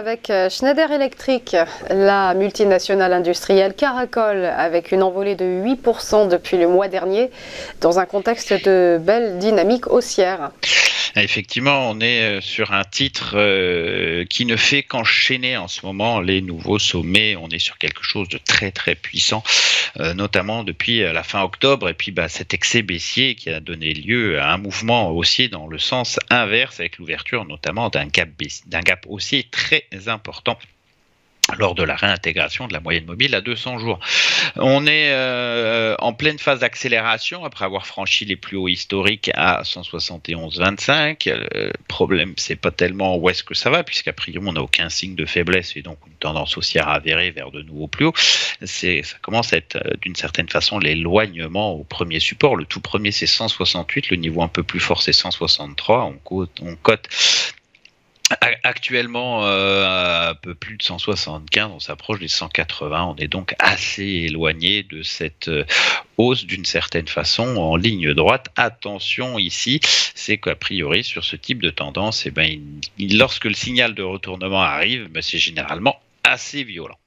avec Schneider Electric. La multinationale industrielle caracole avec une envolée de 8% depuis le mois dernier dans un contexte de belle dynamique haussière. Effectivement, on est sur un titre qui ne fait qu'enchaîner en ce moment les nouveaux sommets. On est sur quelque chose de très très puissant, notamment depuis la fin octobre. Et puis cet excès baissier qui a donné lieu à un mouvement haussier dans le sens inverse avec l'ouverture notamment d'un gap haussier très important lors de la réintégration de la moyenne mobile à 200 jours. On est en pleine phase d'accélération après avoir franchi les plus hauts historiques à 171,25. Le problème, c'est pas tellement où est-ce que ça va, puisqu'a priori, on n'a aucun signe de faiblesse et donc une tendance haussière avérée vers de nouveaux plus hauts. Ça commence à être d'une certaine façon l'éloignement au premier support. Le tout premier, c'est 168. Le niveau un peu plus fort, c'est 163. On cote actuellement un peu plus de 175, on s'approche des 180, on est donc assez éloigné de cette hausse d'une certaine façon en ligne droite. Attention ici, c'est qu'a priori sur ce type de tendance, lorsque le signal de retournement arrive, c'est généralement assez violent.